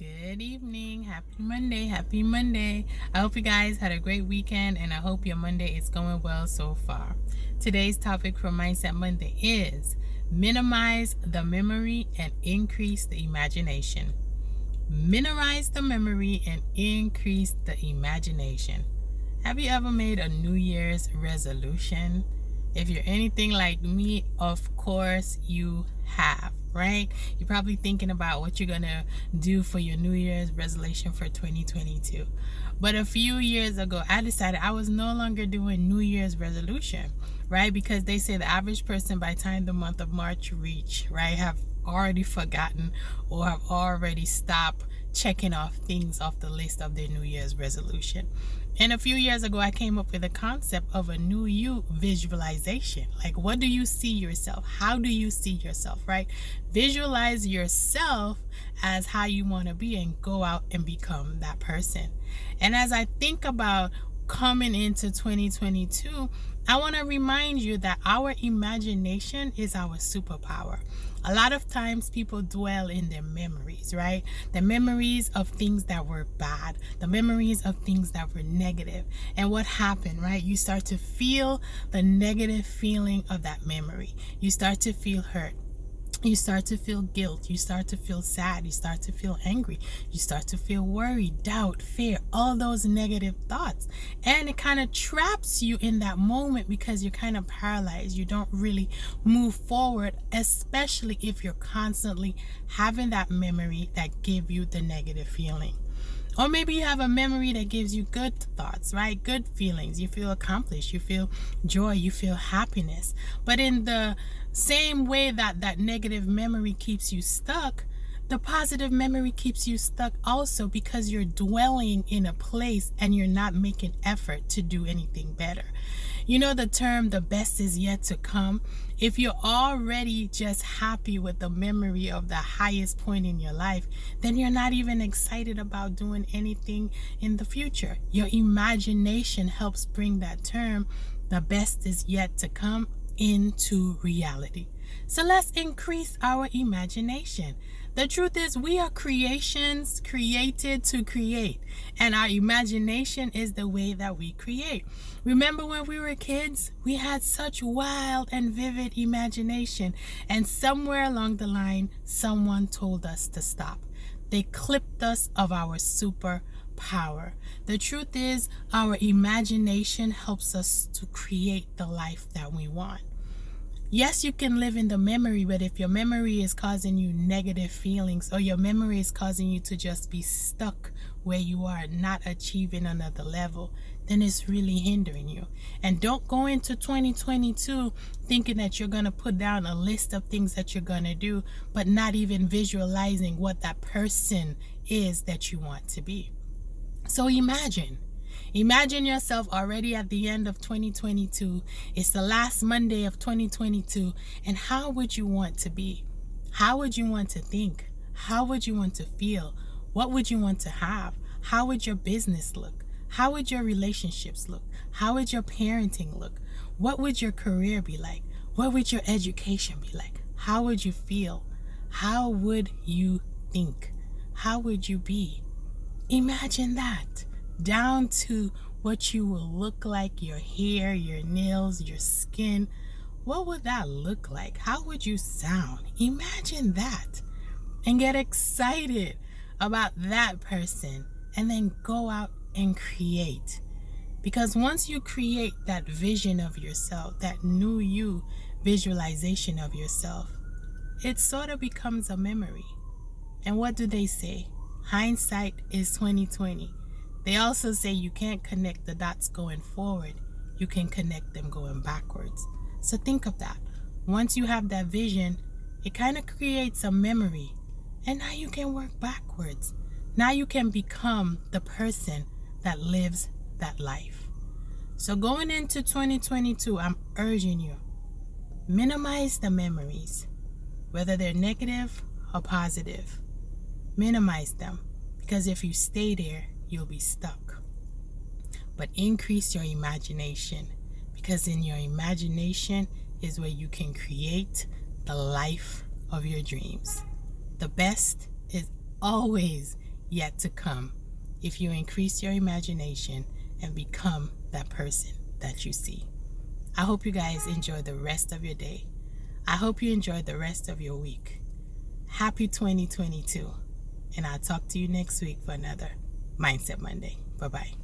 Good evening. Happy Monday. Happy Monday. I hope you guys had a great weekend and I hope your Monday is going well so far. Today's topic for Mindset Monday is minimize the memory and increase the imagination. Minimize the memory and increase the imagination. Have you ever made a New Year's resolution? If you're anything like me, of course you have, right? You're probably thinking about what you're going to do for your New Year's resolution for 2022. But a few years ago, I decided I was no longer doing New Year's resolution, right? Because they say the average person by the time the month of March reach, right, have already forgotten or have already stopped checking off things off the list of their New Year's resolution. And a few years ago, I came up with a concept of a new you visualization. Like, what do you see yourself? How do you see yourself, right? Visualize yourself as how you want to be and go out and become that person. And as I think about coming into 2022, I want to remind you that our imagination is our superpower. A lot of times people dwell in their memories, right? The memories of things that were bad, the memories of things that were negative. And what happened, right? You start to feel the negative feeling of that memory. You start to feel hurt. You start to feel guilt. You start to feel sad. You start to feel angry. You start to feel worry, doubt, fear, all those negative thoughts. And it kind of traps you in that moment because you're kind of paralyzed. You don't really move forward, especially if you're constantly having that memory that give you the negative feeling. Or maybe you have a memory that gives you good thoughts, right? Good feelings. You feel accomplished. You feel joy. You feel happiness. But in the same way that that negative memory keeps you stuck, the positive memory keeps you stuck also because you're dwelling in a place and you're not making effort to do anything better. You know the term, the best is yet to come? If you're already just happy with the memory of the highest point in your life, then you're not even excited about doing anything in the future. Your imagination helps bring that term, the best is yet to come, into reality. So let's increase our imagination. The truth is, we are creations created to create, and our imagination is the way that we create. Remember when we were kids, we had such wild and vivid imagination, and somewhere along the line, someone told us to stop. They clipped us of our superpower. The truth is, our imagination helps us to create the life that we want. Yes, you can live in the memory, but if your memory is causing you negative feelings or your memory is causing you to just be stuck where you are, not achieving another level, then it's really hindering you. And don't go into 2022 thinking that you're going to put down a list of things that you're going to do, but not even visualizing what that person is that you want to be. So Imagine yourself already at the end of 2022. It's the last Monday of 2022. And how would you want to be? How would you want to think? How would you want to feel? What would you want to have? How would your business look? How would your relationships look? How would your parenting look? What would your career be like? What would your education be like? How would you feel? How would you think? How would you be? Imagine that. Down to what you will look like, your hair, your nails, your skin. What would that look like? How would you sound? Imagine that and get excited about that person and then go out and create. Because once you create that vision of yourself, that new you visualization of yourself, it sort of becomes a memory. And what do they say? Hindsight is 2020. They also say you can't connect the dots going forward. You can connect them going backwards. So think of that. Once you have that vision, it kind of creates a memory. And now you can work backwards. Now you can become the person that lives that life. So going into 2022, I'm urging you, minimize the memories, whether they're negative or positive. Minimize them, because if you stay there, you'll be stuck. But increase your imagination, because in your imagination is where you can create the life of your dreams. The best is always yet to come if you increase your imagination and become that person that you see. I hope you guys enjoy the rest of your day. I hope you enjoy the rest of your week. Happy 2022. And I'll talk to you next week for another Mindset Monday. Bye-bye.